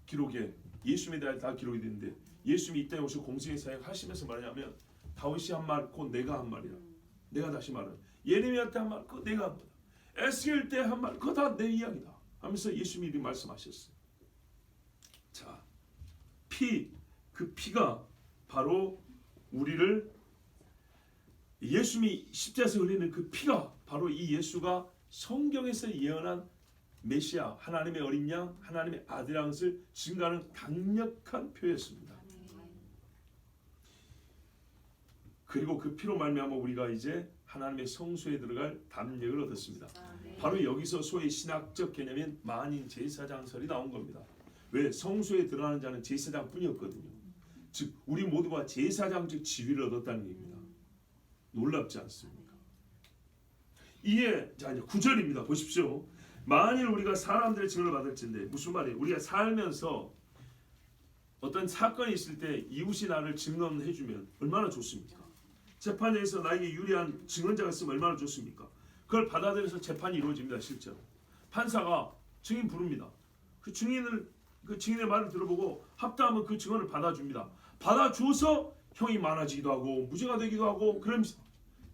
기록에 예수님에 대해 다 기록이 되는데 예수님이 이 땅에 오셔 공생의 사역 하시면서 말하냐면 다윗이 한 말, 곧 내가 한 말이야. 내가 다시 말은 예레미야 때 한 말, 그거 내가 한 거다. 에스겔 때 한 말, 그거 다 내 이야기다. 하면서 예수님이 이렇게 말씀하셨어요. 자, 그 피가 바로 우리를 예수님이 십자가에서 흘리는 그 피가 바로 이 예수가 성경에서 예언한 메시아, 하나님의 어린 양, 하나님의 아들의 것을 증거하는 강력한 표였습니다. 그리고 그 피로 말미암아 우리가 이제 하나님의 성소에 들어갈 담력을 얻었습니다. 바로 여기서 소위 신학적 개념인 만인 제사장설이 나온 겁니다. 왜? 성소에 들어가는 자는 제사장뿐이었거든요. 즉 우리 모두가 제사장적 지위를 얻었다는 얘기입니다. 놀랍지 않습니까? 이게 자 이제 9절입니다. 보십시오. 만일 우리가 사람들의 증언을 받을진데 무슨 말이에요? 우리가 살면서 어떤 사건이 있을 때 이웃이 나를 증언해주면 얼마나 좋습니까? 재판에서 나에게 유리한 증언자가 있으면 얼마나 좋습니까? 그걸 받아들여서 재판이 이루어집니다. 실제로 판사가 증인 부릅니다. 그 증인의 말을 들어보고 합당하면 그 증언을 받아줍니다. 받아줘서 형이 많아지기도 하고 무죄가 되기도 하고 그러면서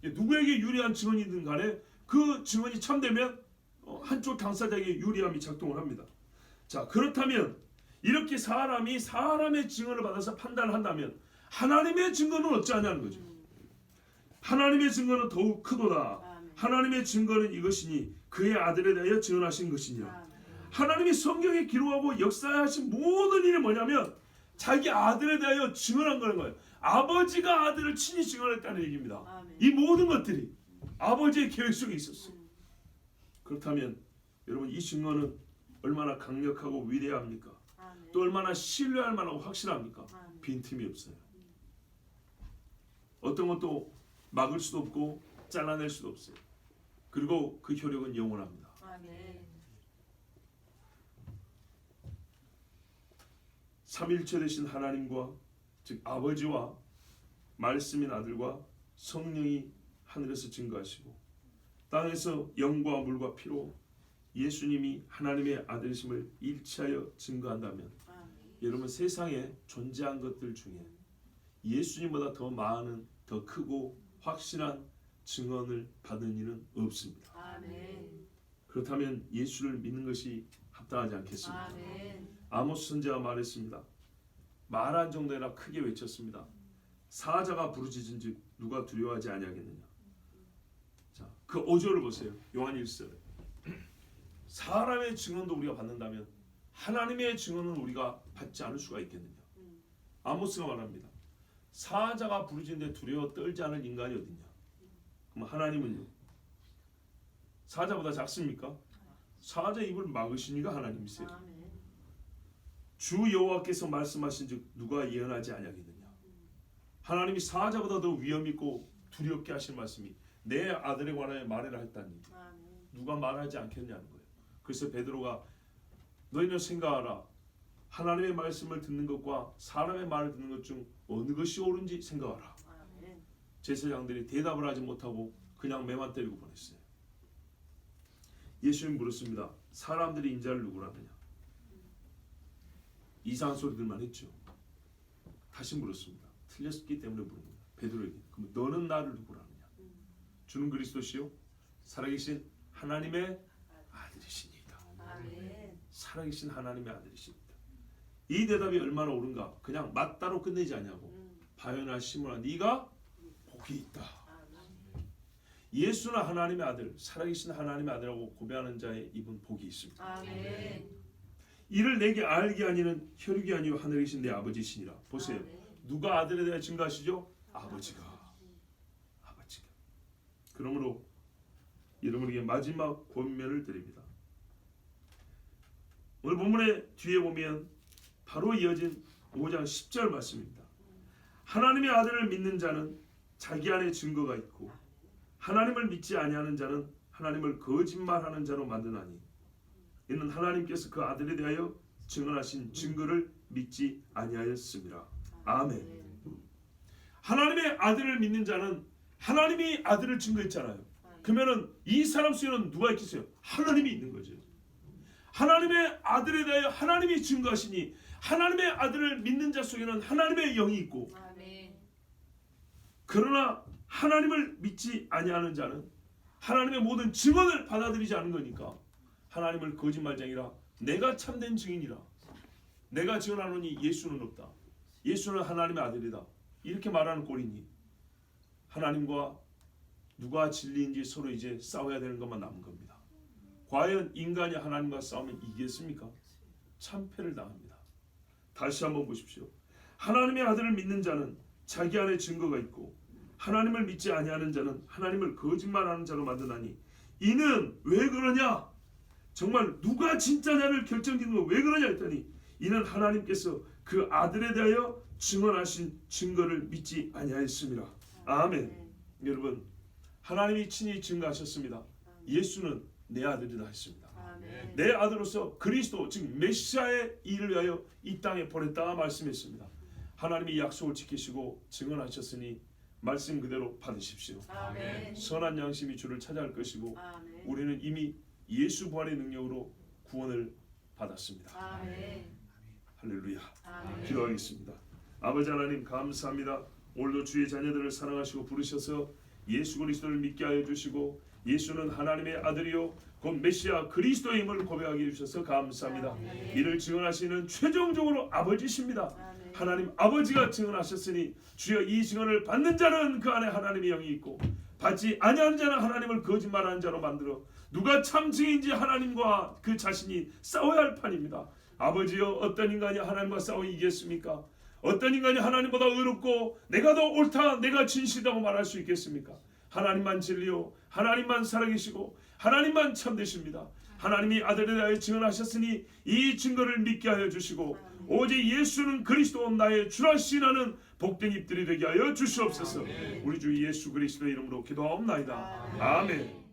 누구에게 유리한 증언이든 간에 그 증언이 참되면 한쪽 당사자에게 유리함이 작동을 합니다. 자 그렇다면 이렇게 사람이 사람의 증언을 받아서 판단을 한다면 하나님의 증거는 어찌하냐는 거죠. 하나님의 증거는 더욱 크도다. 하나님의 증거는 이것이니 그의 아들에 대하여 증언하신 것이니라. 하나님이 성경에 기록하고 역사하신 모든 일이 뭐냐면 자기 아들에 대하여 증언한 거예요. 아버지가 아들을 친히 증언했다는 얘기입니다. 이 모든 것들이 아버지의 계획 속에 있었어요. 그렇다면 여러분 이 증거는 얼마나 강력하고 위대합니까? 또 얼마나 신뢰할 만하고 확실합니까? 빈틈이 없어요. 어떤 것도 막을 수도 없고 잘라낼 수도 없어요. 그리고 그 효력은 영원합니다. 삼일체 되신 하나님과 즉 아버지와 말씀인 아들과 성령이 하늘에서 증거하시고 땅에서 영과 물과 피로 예수님이 하나님의 아들이심을 일치하여 증거한다면 여러분 세상에 존재한 것들 중에 예수님보다 더 많은 더 크고 확실한 증언을 받은 이는 없습니다. 아멘. 그렇다면 예수를 믿는 것이 합당하지 않겠습니까? 아멘. 아모스 선지자가 말했습니다. 말한 정도나 크게 외쳤습니다. 사자가 부르짖은즉 누가 두려워하지 아니하겠느냐. 자, 그 5절을 보세요. 요한 1서. 사람의 증언도 우리가 받는다면 하나님의 증언은 우리가 받지 않을 수가 있겠느냐. 아모스가 말합니다. 사자가 부르짖는데 두려워 떨지 않을 인간이 어딨냐. 그럼 하나님은요? 사자보다 작습니까? 사자 입을 막으시니까 하나님이세요. 아멘. 주 여호와께서 말씀하신즉 누가 예언하지 아니하겠느냐. 하나님이 사자보다 더 위험 있고 두렵게 하신 말씀이 내 아들에 관하여 말해라 했다니 아멘. 누가 말하지 않겠냐는 거예요. 그래서 베드로가 너희는 생각하라. 하나님의 말씀을 듣는 것과 사람의 말을 듣는 것 중 어느 것이 옳은지 생각하라. 아멘. 제사장들이 대답을 하지 못하고 그냥 매만 때리고 보냈어요. 예수님 물었습니다. 사람들이 인자를 누구라 하느냐. 이상한 소리들만 했죠. 다시 물었습니다. 틀렸기 때문에 물은 겁니다. 베드로에게. 그럼 너는 나를 누구라 하느냐. 주는 그리스도시요 살아계신 하나님의 아들이시니이다. 아멘. 살아계신 하나님의 아들이십니다. 이 대답이 얼마나 옳은가. 그냥 맞다로 끝내지 않냐고. 바요나 시몬아 네가 복이 있다. 아멘. 예수는 하나님의 아들, 살아계신 하나님의 아들이라고 고백하는 자의 입은 복이 있습니다. 아멘. 이를 내게 알게 하니는 혈육이 아니요 하늘에 계신 내 아버지시니라. 보세요. 누가 아들에 대해 증거하시죠? 아버지가. 그러므로 여러분에게 마지막 권면을 드립니다. 오늘 본문의 뒤에 보면 바로 이어진 5장 10절 말씀입니다. 하나님의 아들을 믿는 자는 자기 안에 증거가 있고 하나님을 믿지 아니하는 자는 하나님을 거짓말하는 자로 만드나니 이는 하나님께서 그 아들에 대하여 증언하신 증거를 믿지 아니하였습니다. 아멘. 하나님의 아들을 믿는 자는 하나님이 아들을 증거했잖아요. 그러면은 이 사람 속에는 누가 있겠어요? 하나님이 있는 거죠. 하나님의 아들에 대하여 하나님이 증거하시니 하나님의 아들을 믿는 자 속에는 하나님의 영이 있고 그러나 하나님을 믿지 아니하는 자는 하나님의 모든 증언을 받아들이지 않는 거니까 하나님을 거짓말쟁이라 내가 참된 증인이라 내가 증언하노니 예수는 없다. 예수는 하나님의 아들이다. 이렇게 말하는 꼴이니 하나님과 누가 진리인지 서로 이제 싸워야 되는 것만 남은 겁니다. 과연 인간이 하나님과 싸우면 이기겠습니까? 참패를 당합니다. 다시 한번 보십시오. 하나님의 아들을 믿는 자는 자기 안에 증거가 있고 하나님을 믿지 아니하는 자는 하나님을 거짓말하는 자로 만드나니 이는 왜 그러냐? 정말 누가 진짜냐를 결정짓는 거 왜 그러냐 했더니 이는 하나님께서 그 아들에 대하여 증언하신 증거를 믿지 아니하였습니다. 아멘. 여러분 하나님이 친히 증거하셨습니다. 예수는 내 아들이다 했습니다. 내 아들로서 그리스도 즉 메시아의 일을 위하여 이 땅에 보냈다 말씀했습니다. 하나님이 약속을 지키시고 증언하셨으니 말씀 그대로 받으십시오. 아멘. 선한 양심이 주를 찾아갈 것이고 아멘. 우리는 이미 예수 부활의 능력으로 구원을 받았습니다. 아멘. 할렐루야. 아멘. 기도하겠습니다. 아버지 하나님 감사합니다. 오늘도 주의 자녀들을 사랑하시고 부르셔서 예수 그리스도를 믿게 하여 주시고 예수는 하나님의 아들이요 곧 메시아 그리스도의 힘을 고백하게 해주셔서 감사합니다. 아멘. 이를 증언하시는 최종적으로 아버지십니다. 아멘. 하나님 아버지가 증언하셨으니 주여 이 증언을 받는 자는 그 안에 하나님의 영이 있고 받지 아니하는 자는 하나님을 거짓말하는 자로 만들어 누가 참 증인지 하나님과 그 자신이 싸워야 할 판입니다. 아버지여 어떤 인간이 하나님과 싸워 이기겠습니까? 어떤 인간이 하나님보다 의롭고 내가 더 옳다 내가 진실이라고 말할 수 있겠습니까? 하나님만 진리요 하나님만 살아계시고 하나님만 참되십니다. 하나님이 아들에 대하여 증언하셨으니 이 증거를 믿게 하여 주시고 오직 예수는 그리스도 나의 주라 시인하는 복된 입들이 되게 하여 주시옵소서. 우리 주 예수 그리스도의 이름으로 기도하옵나이다. 아멘.